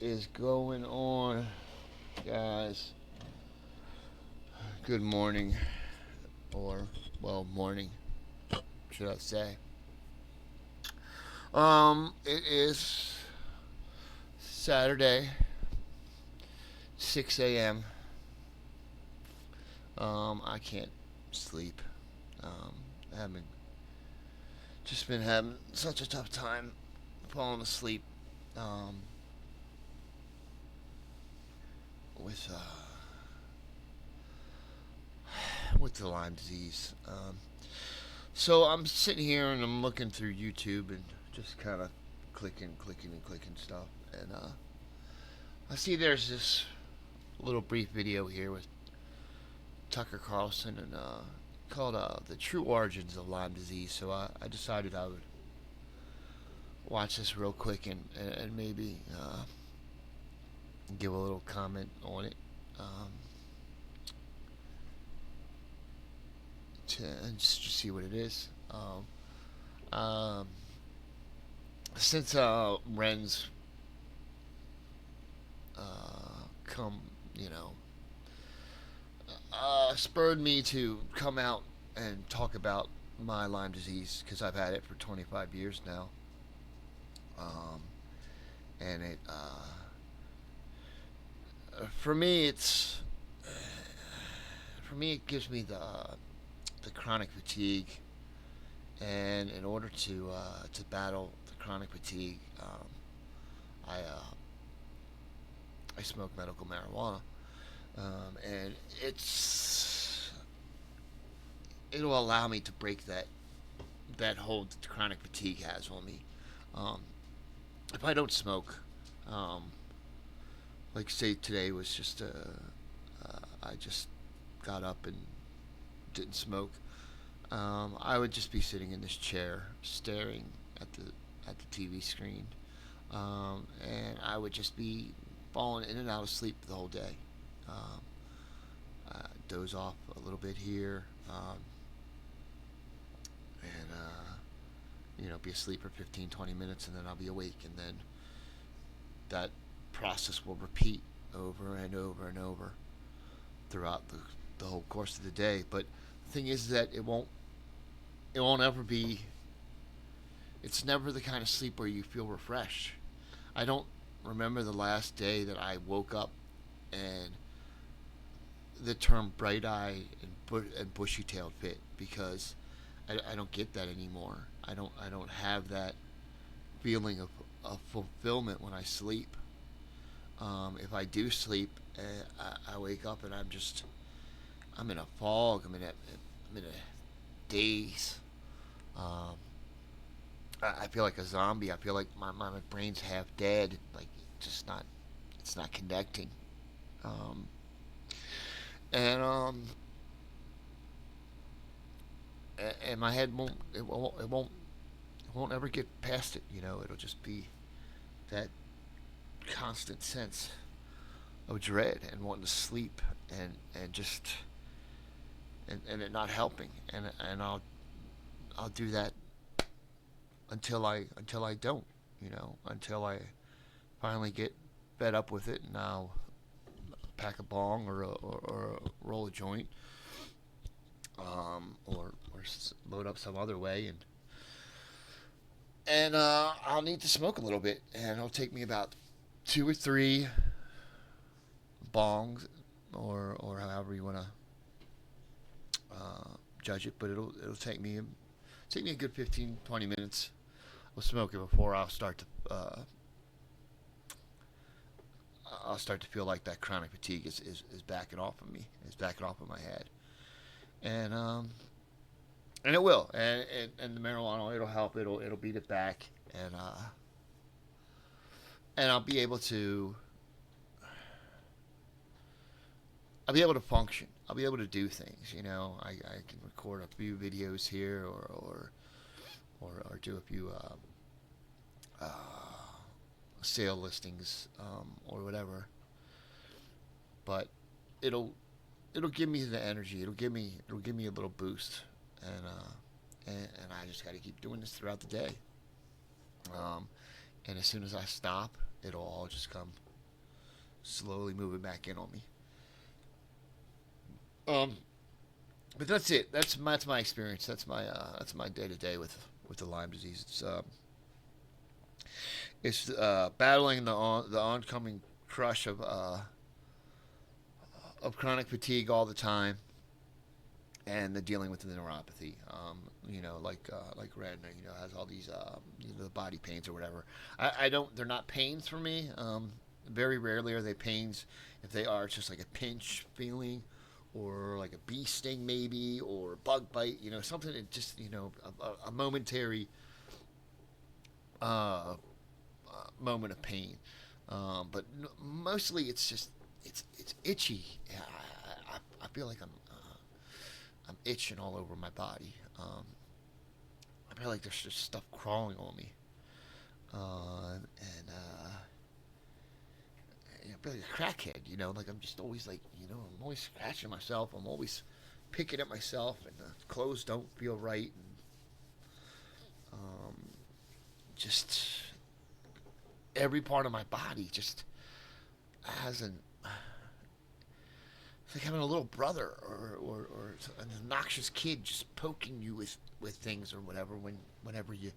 is going on, guys? Good morning, or, well, morning, should I say. It is Saturday, 6 a.m. I can't sleep. I haven't just been having such a tough time falling asleep. Um, with with the Lyme disease. So I'm sitting here and I'm looking through YouTube and just kind of clicking stuff, and I see there's this little brief video here with Tucker Carlson and called "The True Origins of Lyme Disease." So I decided I would watch this real quick and maybe give a little comment on it. Um, to just see what it is. Um, since Ren's come, you know, spurred me to come out and talk about my Lyme disease because I've had it for 25 years now. Um, and for me, it gives me the chronic fatigue, and in order to battle the chronic fatigue, I I smoke medical marijuana, and it'll allow me to break that hold that the chronic fatigue has on me. Um, if I don't smoke, um, like say today was just I just got up and didn't smoke. I would just be sitting in this chair staring at the TV screen, and I would just be falling in and out of sleep the whole day. Um, Doze off a little bit here, and be asleep for 15, 20 minutes, and then I'll be awake, and then that process will repeat over and over and over throughout the whole course of the day. But the thing is that it won't ever be. It's never the kind of sleep where you feel refreshed. I don't remember the last day that I woke up and the term bright eye and bushy tailed fit, because I don't get that anymore. I don't have that feeling of fulfillment when I sleep. If I do sleep, I wake up and I'm in a fog. I'm in a daze. Um, I feel like a zombie. I feel like my brain's half dead. Like just not, it's not connecting. Um, and and my head won't ever get past it. It'll just be that constant sense of dread and wanting to sleep, and just and it not helping, and I'll do that until I don't, until I finally get fed up with it, and I'll pack a bong or roll a joint, or load up some other way, and I'll need to smoke a little bit, and it'll take me about two or three bongs, or however you want to judge it, but it'll take me a good 15, 20 minutes of smoking before I'll start to feel like that chronic fatigue is backing off of me, is backing off of my head, and it will, and the marijuana, it'll help, it'll beat it back, and I'll be able to function. I'll be able to do things. I can record a few videos here, or do a few sale listings, or whatever. But it'll it'll give me the energy. It'll give me a little boost, and I just got to keep doing this throughout the day. Um, and as soon as I stop, it'll all just come slowly moving back in on me. Um, but that's it. That's my experience. That's my day to day with the Lyme disease. It's battling the oncoming crush of chronic fatigue all the time, and the dealing with the neuropathy. Like Ren, has all these the body pains or whatever. I don't. They're not pains for me. Very rarely are they pains. If they are, it's just like a pinch feeling, or like a bee sting maybe, or bug bite. Something that just a momentary uh, moment of pain. But mostly it's just it's itchy. I feel like I'm itching all over my body. I feel like there's just stuff crawling on me, and I feel like a crackhead. Like I'm just always I'm always scratching myself. I'm always picking at myself, and the clothes don't feel right, and just every part of my body just hasn't. It's like having a little brother or an obnoxious kid just poking you with things or whatever whenever you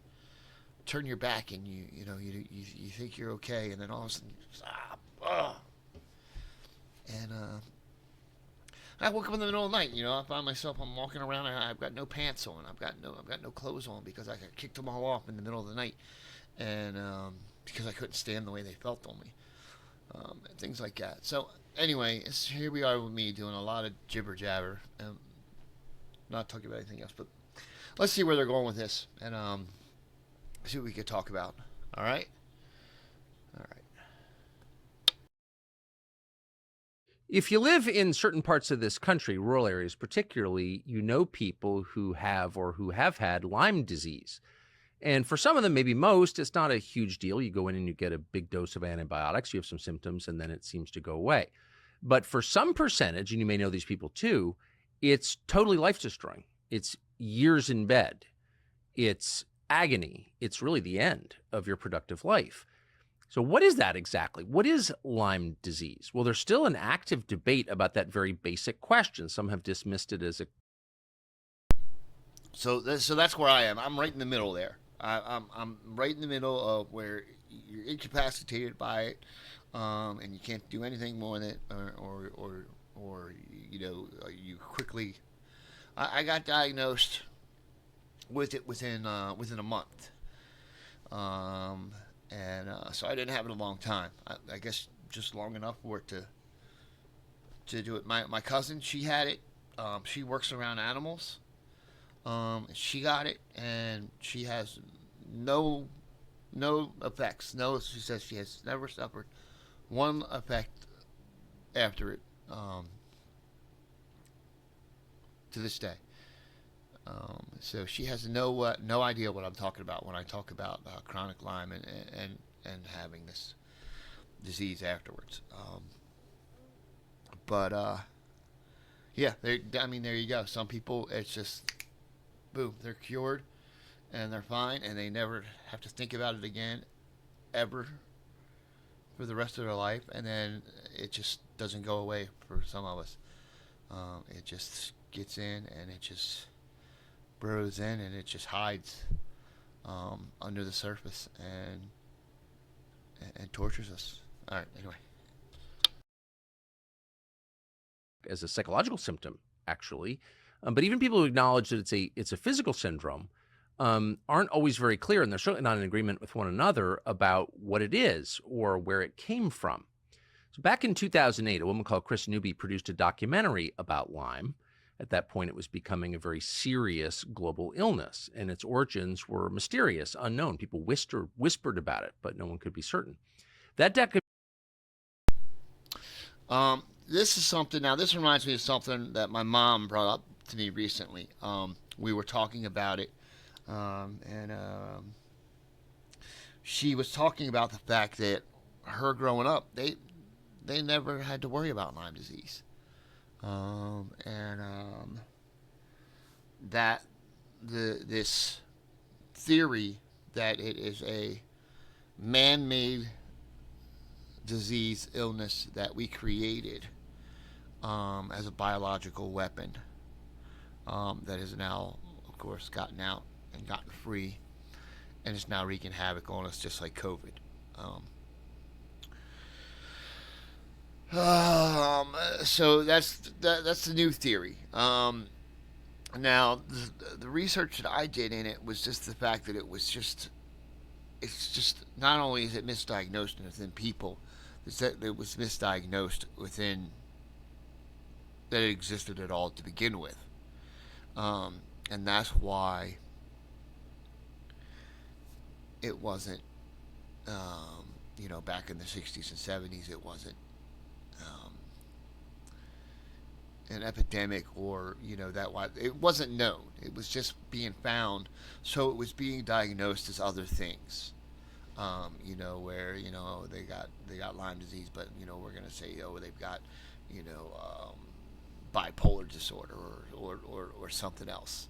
turn your back and you think you're okay, and then all of a sudden you just, and I woke up in the middle of the night. I find myself, I'm walking around and I've got no pants on. I've got no clothes on because I kicked them all off in the middle of the night, and because I couldn't stand the way they felt on me, and things like that. So anyway, here we are with me doing a lot of jibber jabber, not talking about anything else. But let's see where they're going with this, and see what we could talk about. All right, all right. If you live in certain parts of this country, rural areas particularly, you know people who have or who have had Lyme disease. And for some of them, maybe most, it's not a huge deal. You go in and you get a big dose of antibiotics, you have some symptoms, and then it seems to go away. But for some percentage, and you may know these people too, it's totally life-destroying. It's years in bed. It's agony. It's really the end of your productive life. So what is that exactly? What is Lyme disease? Well, there's still an active debate about that very basic question. Some have dismissed it as a... So that's where I am. I'm right in the middle there. I'm right in the middle of where you're incapacitated by it, and you can't do anything more than it, or you quickly. I got diagnosed with it within a month, and so I didn't have it a long time. I guess just long enough for it to do it. My cousin, she had it. She works around animals. She got it, and she has no effects. No, she says she has never suffered one effect after it, to this day. So she has no idea what I'm talking about when I talk about chronic Lyme and having this disease afterwards. But yeah, there you go. Some people, it's just boom, they're cured and they're fine, and they never have to think about it again, ever, for the rest of their life. And then it just doesn't go away for some of us. It just gets in, and it just burrows in, and it just hides under the surface and tortures us. All right, anyway. As a psychological symptom, actually. But even people who acknowledge that it's a physical syndrome aren't always very clear, and they're certainly not in agreement with one another about what it is or where it came from. So back in 2008, a woman called Chris Newby produced a documentary about Lyme. At that point, it was becoming a very serious global illness, and its origins were mysterious, unknown. People whispered about it, but no one could be certain. That This is something. Now, this reminds me of something that my mom brought up to me recently. We were talking about it, and she was talking about the fact that her growing up, they never had to worry about Lyme disease, and that this theory that it is a man-made disease illness that we created as a biological weapon that has now, of course, gotten out and gotten free, and is now wreaking havoc on us, just like COVID. So that's the new theory. Now, the research that I did in it was just the fact that it's just not only is it misdiagnosed within people, it's that it was misdiagnosed within that it existed at all to begin with, and that's why it wasn't, back in the 60s and 70s, it wasn't an epidemic, or it wasn't known. It was just being found, so it was being diagnosed as other things. Where they got Lyme disease, but we're gonna say they've got bipolar disorder or something else.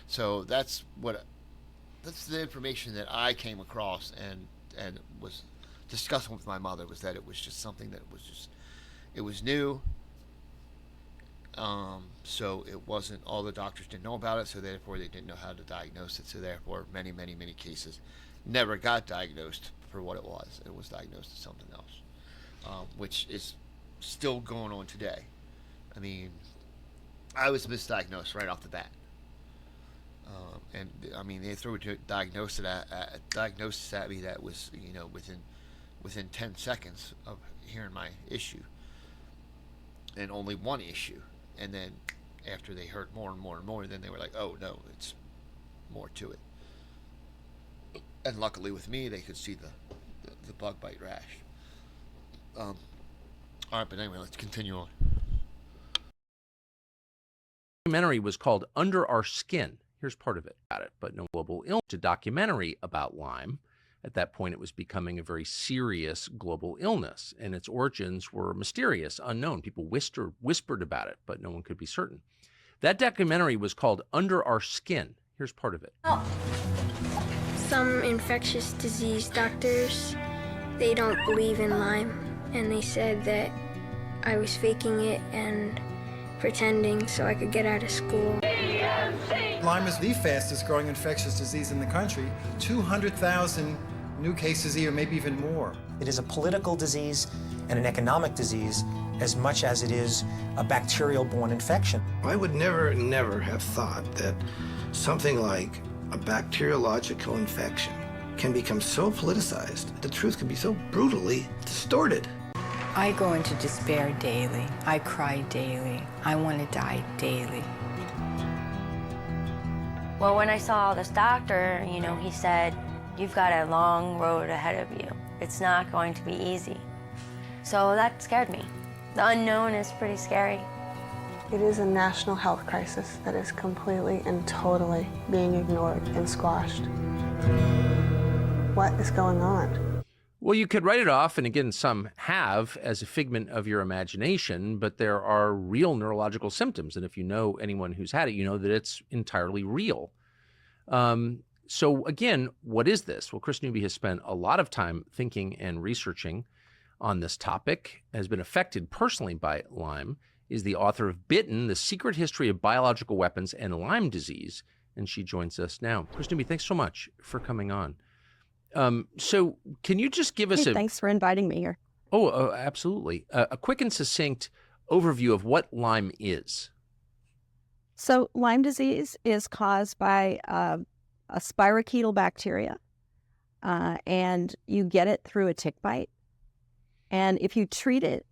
So that's the information that I came across and was discussing with my mother, was that it was just something that it was new. So it wasn't, all the doctors didn't know about it, so therefore they didn't know how to diagnose it. So therefore many cases never got diagnosed for what it was. It was diagnosed as something else, which is still going on today. I mean, I was misdiagnosed right off the bat. And I mean, they threw a diagnosis at me that was, within 10 seconds of hearing my issue, and only one issue. And then after they heard more and more and more, then they were like, oh no, it's more to it. And luckily with me, they could see the bug bite rash. All right, but anyway, let's continue on. The documentary was called Under Our Skin. Here's part of it about it, but no global illness. A documentary about Lyme. At that point, it was becoming a very serious global illness, and its origins were mysterious, unknown. People whispered about it, but no one could be certain. That documentary was called Under Our Skin. Here's part of it. Some infectious disease doctors, they don't believe in Lyme, and they said that I was faking it and pretending so I could get out of school. Lyme is the fastest growing infectious disease in the country. 200,000 new cases a year, maybe even more. It is a political disease and an economic disease as much as it is a bacterial-borne infection. I would never have thought that something like a bacteriological infection can become so politicized. The truth can be so brutally distorted. I go into despair daily. I cry daily. I want to die daily. Well, when I saw this doctor, he said, you've got a long road ahead of you. It's not going to be easy. So that scared me. The unknown is pretty scary. It is a national health crisis that is completely and totally being ignored and squashed. What is going on? Well, you could write it off, and again, some have, as a figment of your imagination, but there are real neurological symptoms. And if you know anyone who's had it, you know that it's entirely real. So again, what is this? Well, Chris Newby has spent a lot of time thinking and researching on this topic, has been affected personally by Lyme, is the author of Bitten, The Secret History of Biological Weapons and Lyme Disease, and she joins us now. Chris Newby, thanks so much for coming on. So can you just give us thanks for inviting me here. Oh, absolutely. A quick and succinct overview of what Lyme is. So Lyme disease is caused by a spirochetal bacteria, and you get it through a tick bite. And if you treat it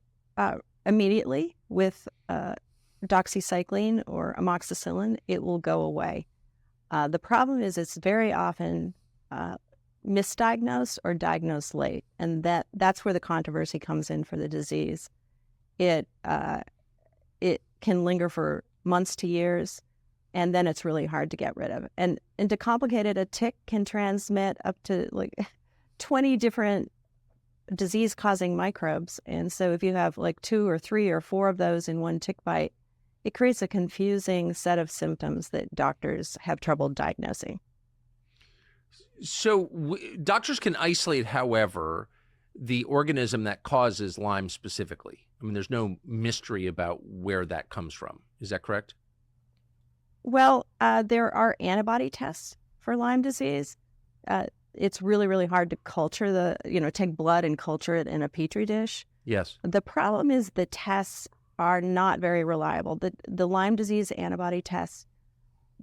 immediately with doxycycline or amoxicillin, it will go away. The problem is it's very often misdiagnosed or diagnosed late, and that's where the controversy comes in for the disease. It can linger for months to years, and then it's really hard to get rid of. And to complicate it, a tick can transmit up to like 20 different disease-causing microbes. And so if you have like 2 or 3 or 4 of those in one tick bite, it creates a confusing set of symptoms that doctors have trouble diagnosing. So doctors can isolate, however, the organism that causes Lyme specifically. I mean, there's no mystery about where that comes from. Is that correct? Well, there are antibody tests for Lyme disease. It's really, really hard to culture take blood and culture it in a petri dish. Yes. The problem is the tests are not very reliable. The Lyme disease antibody tests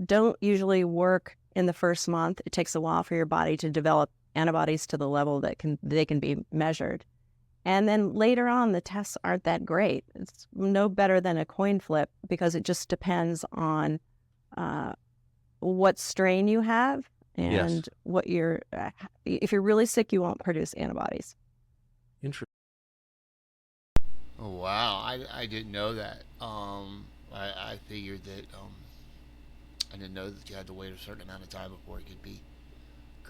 don't usually work in the first month. It takes a while for your body to develop antibodies to the level that they can be measured. And then later on, the tests aren't that great. It's no better than a coin flip because it just depends on what strain you have and Yes. what if you're really sick, you won't produce antibodies. Interesting. Oh wow, I didn't know that. I figured that I didn't know that you had to wait a certain amount of time before it could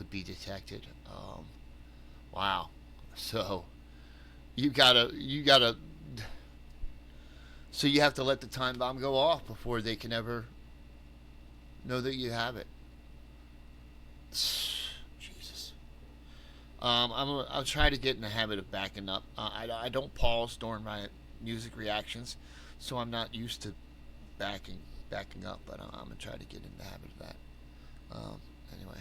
be detected. Wow. So you gotta so you have to let the time bomb go off before they can ever know that you have it. Jesus. I'll try to get in the habit of backing up. I don't pause during my music reactions, so I'm not used to backing up. But I'm gonna try to get in the habit of that. Anyway.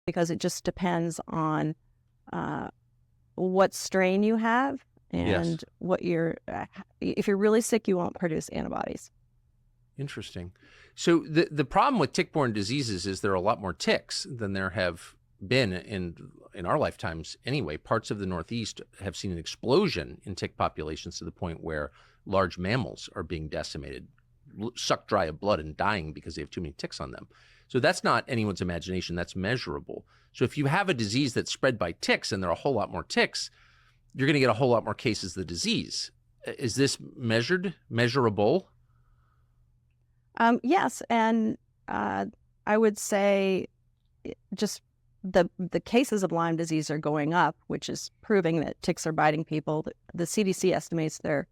Because it just depends on what strain you have and what if you're really sick, you won't produce antibodies. Interesting. So the problem with tick-borne diseases is there are a lot more ticks than there have been in our lifetimes anyway. Parts of the Northeast have seen an explosion in tick populations to the point where large mammals are being decimated, sucked dry of blood and dying because they have too many ticks on them. So that's not anyone's imagination. That's measurable. So if you have a disease that's spread by ticks and there are a whole lot more ticks, you're going to get a whole lot more cases of the disease. Is this measurable? Yes, and I would say just the cases of Lyme disease are going up, which is proving that ticks are biting people. The CDC estimates there are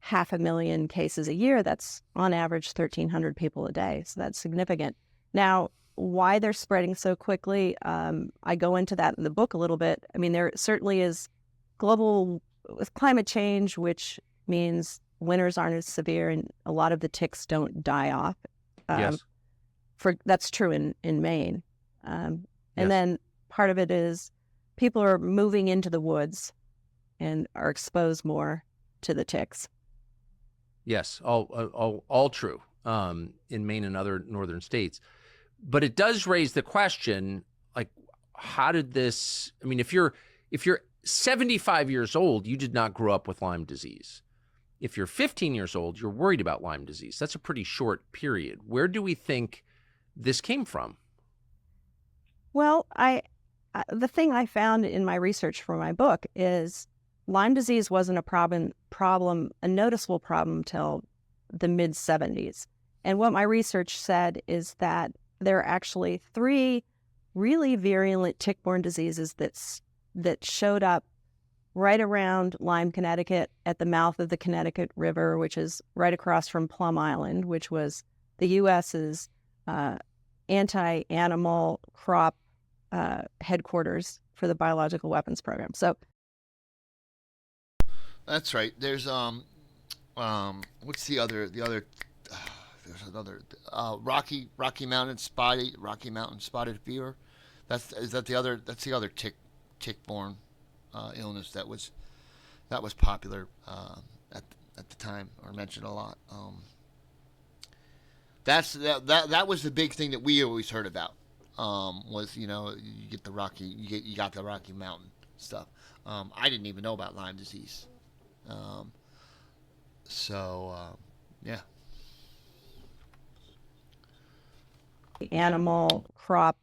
500,000 cases a year. That's on average 1,300 people a day. So that's significant. Now, why they're spreading so quickly, I go into that in the book a little bit. I mean, there certainly is global with climate change, which means winters aren't as severe and a lot of the ticks don't die off. Yes. That's true in Maine. And Yes. then part of it is people are moving into the woods and are exposed more to the ticks. Yes, all true in Maine and other northern states. But it does raise the question, like, how did this? I mean, if you're 75 years old, you did not grow up with Lyme disease. If you're 15 years old, you're worried about Lyme disease. That's a pretty short period. Where do we think this came from? Well, the thing I found in my research for my book is Lyme disease wasn't a noticeable problem till the mid-70s. And what my research said is that there are actually 3 really virulent tick-borne diseases that showed up right around Lyme, Connecticut, at the mouth of the Connecticut River, which is right across from Plum Island, which was the U.S.'s anti-animal crop headquarters for the biological weapons program. So That's right. There's what's the other there's another Rocky Mountain spotted fever. That's the other tick-borne illness that was popular at the time or mentioned a lot. That was the big thing that we always heard about. Was you got the Rocky Mountain stuff. I didn't even know about Lyme disease. Yeah. Animal crop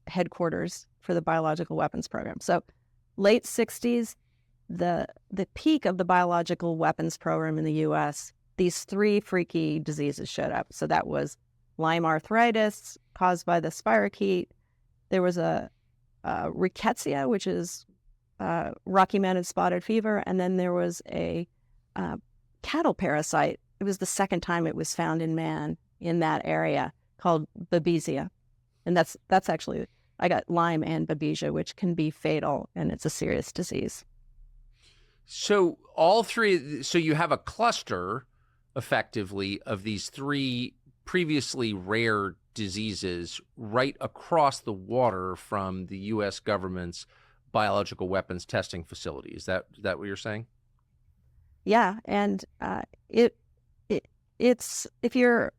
headquarters for the biological weapons program. So late 60s, the peak of the biological weapons program in the U.S., these 3 freaky diseases showed up. So that was Lyme arthritis caused by the spirochete. There was a rickettsia, which is Rocky Mountain spotted fever, and then there was a cattle parasite. It was the second time it was found in man in that area, called Babesia. And that's actually, I got Lyme and Babesia, which can be fatal, and it's a serious disease. So all three, so you have a cluster effectively of these three previously rare diseases right across the water from the U.S. government's biological weapons testing facility. Is that what you're saying? Yeah, and it's, if you're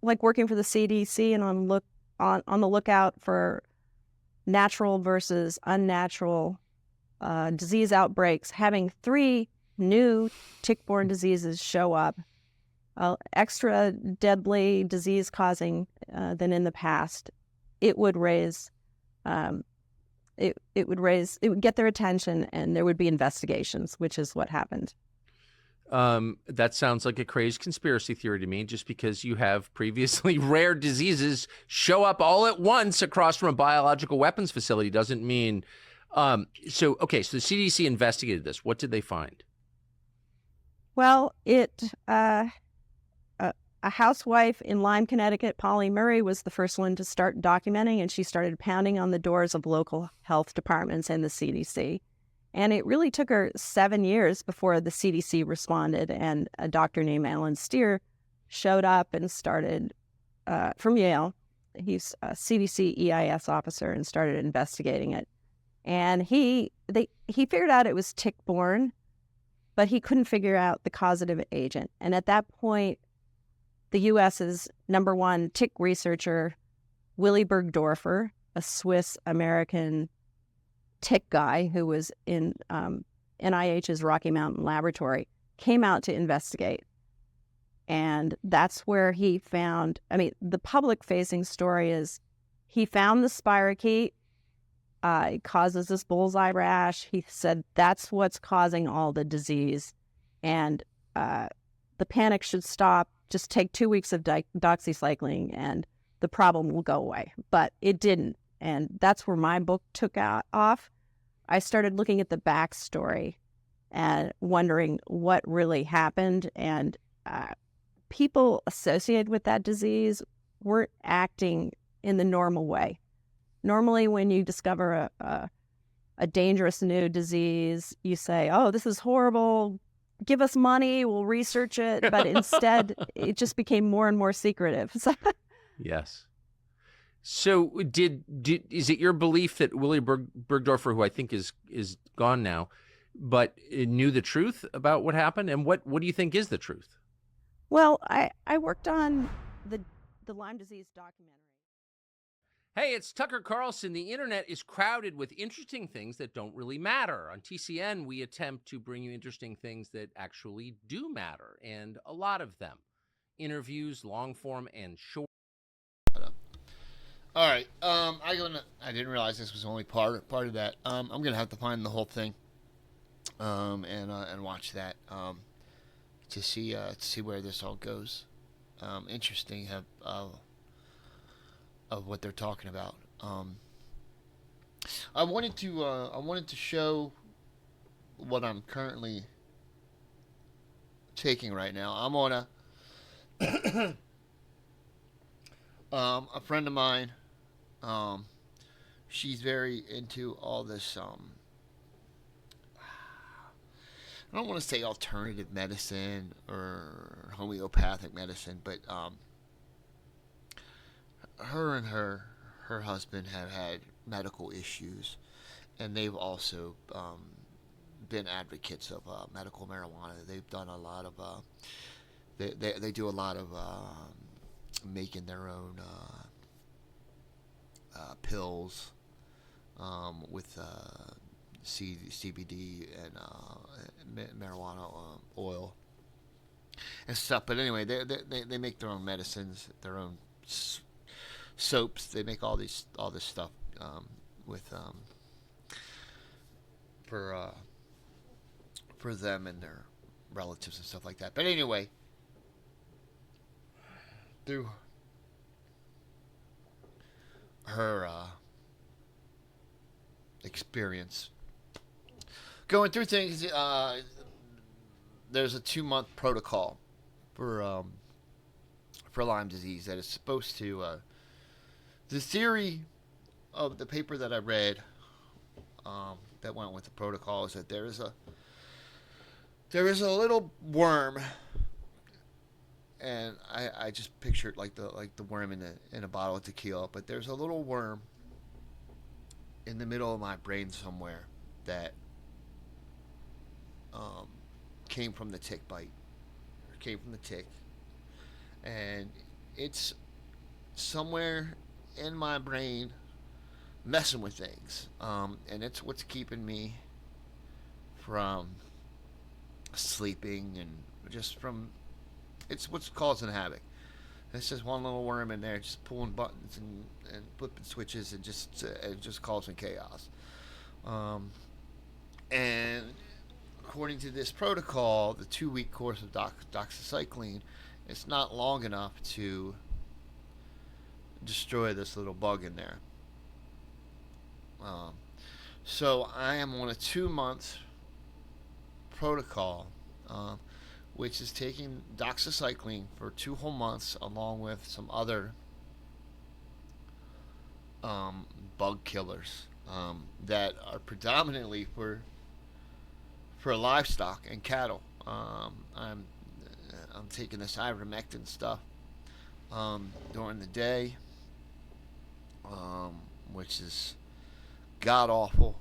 like working for the CDC and on the lookout for natural versus unnatural disease outbreaks, having 3 new tick-borne diseases show up, extra deadly disease-causing than in the past, it would get their attention, and there would be investigations, which is what happened. That sounds like a crazed conspiracy theory to me, just because you have previously rare diseases show up all at once across from a biological weapons facility doesn't mean. So the CDC investigated this. What did they find? Well, a housewife in Lyme, Connecticut, Polly Murray, was the first one to start documenting, and she started pounding on the doors of local health departments and the CDC. And it really took her 7 years before the CDC responded, and a doctor named Alan Steer showed up and started, from Yale. He's a CDC EIS officer, and started investigating it. And he figured out it was tick-borne, but he couldn't figure out the causative agent. And at that point, the U.S.'s #1 tick researcher, Willy Bergdorfer, a Swiss-American tick guy who was in NIH's Rocky Mountain Laboratory, came out to investigate. And that's where he found, the public-facing story is he found the spirochete. It causes this bullseye rash. He said that's what's causing all the disease. And the panic should stop. Just take 2 weeks of doxycycline and the problem will go away. But it didn't. And that's where my book took off. I started looking at the backstory and wondering what really happened. And people associated with that disease weren't acting in the normal way. Normally, when you discover a dangerous new disease, you say, oh, this is horrible. Give us money, we'll research it. But instead, it just became more and more secretive. Yes. So is it your belief that Willy Bergdorfer, who I think is gone now, but knew the truth about what happened? And what do you think is the truth? Well, I worked on the Lyme disease documentary. Hey, it's Tucker Carlson. The internet is crowded with interesting things that don't really matter. On TCN, we attempt to bring you interesting things that actually do matter, and a lot of them. Interviews, long form and short. All right. I didn't realize this was only part of that. I'm gonna have to find the whole thing, and watch that, to see where this all goes. Interesting of what they're talking about. I wanted to show what I'm currently taking right now. I'm on a friend of mine. She's very into all this. I don't want to say alternative medicine or homeopathic medicine, but her and her husband have had medical issues, and they've also been advocates of medical marijuana. They've done a lot of they do a lot of making their own pills with CBD and marijuana oil and stuff. But anyway, they make their own medicines, their own soaps. They make all this stuff with for them and their relatives and stuff like that. But anyway, through her experience going through things, there's a 2-month protocol for Lyme disease that is supposed to The theory of the paper that I read that went with the protocol is that there is a little worm, and I just pictured like the worm in a bottle of tequila, but there's a little worm in the middle of my brain somewhere that came from the tick bite, or came from the tick, and it's somewhere in my brain messing with things, and it's what's keeping me from sleeping, and just from, it's what's causing havoc. It's just one little worm in there just pulling buttons and flipping switches, and just causing chaos. And according to this protocol, the 2-week course of doxycycline, it's not long enough to destroy this little bug in there. So I am on a 2-month protocol, which is taking doxycycline for 2 whole months, along with some other bug killers that are predominantly for livestock and cattle. I'm taking this ivermectin stuff during the day, which is god awful.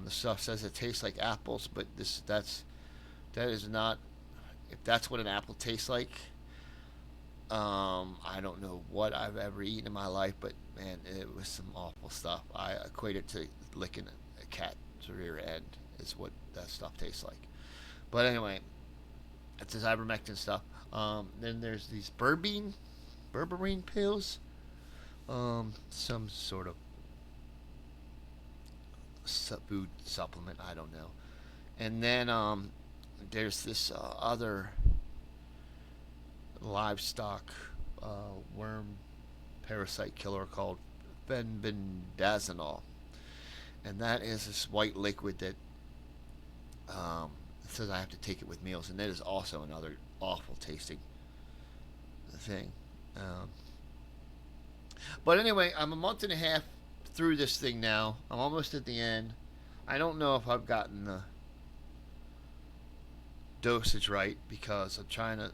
The stuff says it tastes like apples, but that is not. If that's what an apple tastes like, I don't know what I've ever eaten in my life, but man, it was some awful stuff. I equate it to licking a cat's rear end, is what that stuff tastes like. But anyway, it's this ivermectin stuff. Then there's these berberine pills, some sort of food supplement, I don't know. And then there's this other livestock worm parasite killer called fenbendazole, and that is this white liquid that it says I have to take it with meals, and that is also another awful tasting thing. But anyway, I'm a month and a half through this thing now. I'm almost at the end. I don't know if I've gotten the dosage right, because I'm trying to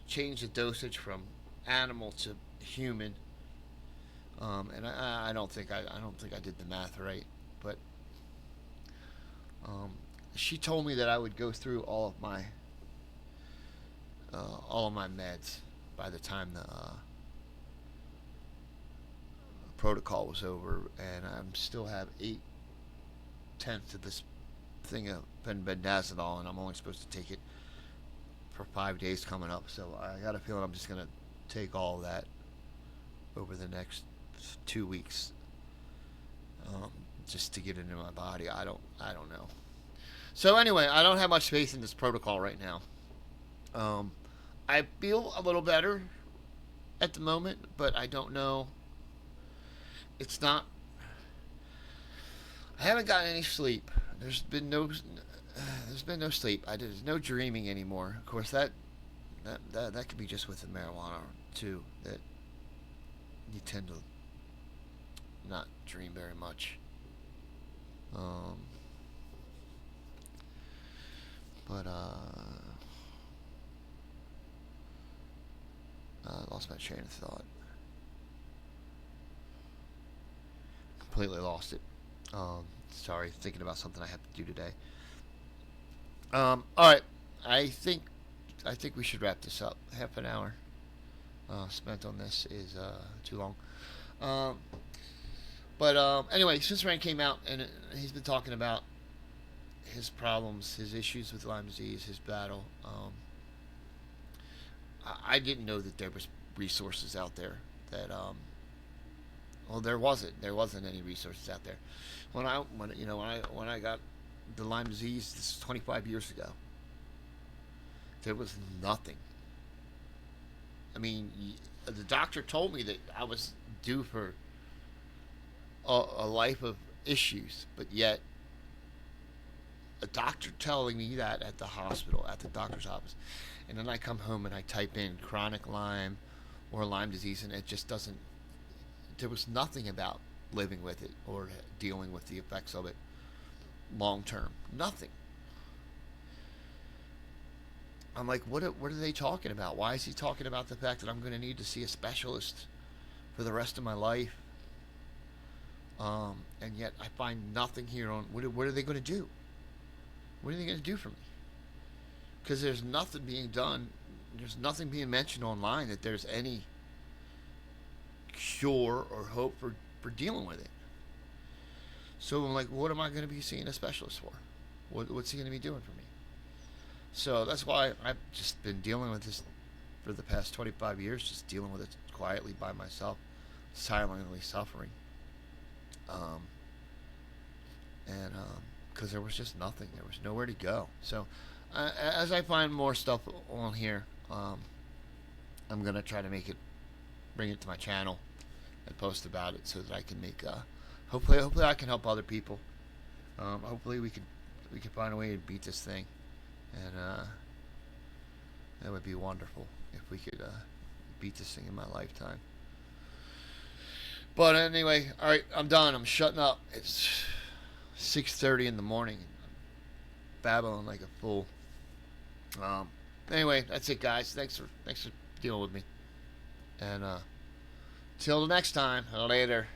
change the dosage from animal to human, and I don't think I did the math right. But she told me that I would go through all of my meds by the time the protocol was over, and I still have 8/10 of this thing of fenbendazole, and I'm only supposed to take it for 5 days coming up. So I got a feeling I'm just gonna take all of that over the next 2 weeks, just to get it into my body. I don't know. So anyway, I don't have much faith in this protocol right now. I feel a little better at the moment, but I don't know. It's not. I haven't gotten any sleep. There's been no sleep. There's no dreaming anymore. Of course, that could be just with the marijuana too. That you tend to not dream very much. But I lost my train of thought. Completely lost it. Sorry, thinking about something I have to do today. All right, I think we should wrap this up. Half an hour spent on this is too long. But anyway, since Rand came out and he's been talking about his problems, his issues with Lyme disease, his battle, I didn't know that there was resources out there that well, there wasn't any resources out there when I got the Lyme disease. This is 25 years ago. There was nothing. I mean, the doctor told me that I was due for a life of issues, but yet a doctor telling me that at the hospital, at the doctor's office, and then I come home and I type in chronic Lyme or Lyme disease, and it just doesn't. There was nothing about living with it or dealing with the effects of it long term. Nothing. I'm like, what are they talking about? Why is he talking about the fact that I'm going to need to see a specialist for the rest of my life? And yet I find nothing here on what are they going to do? What are they going to do for me? Because there's nothing being done. There's nothing being mentioned online that there's any cure or hope for dealing with it. So I'm like, what am I going to be seeing a specialist for? What's he going to be doing for me? So that's why I've just been dealing with this for the past 25 years, just dealing with it quietly by myself, silently suffering. Because there was just nothing. There was nowhere to go. So as I find more stuff on here, I'm going to try to bring it to my channel and post about it so that I can make, hopefully I can help other people. Hopefully we can find a way to beat this thing. And that would be wonderful if we could beat this thing in my lifetime. But anyway, all right, I'm done. I'm shutting up. It's 6:30 in the morning. I'm babbling like a fool. Anyway, that's it, guys. Thanks for dealing with me. And till the next time. Later.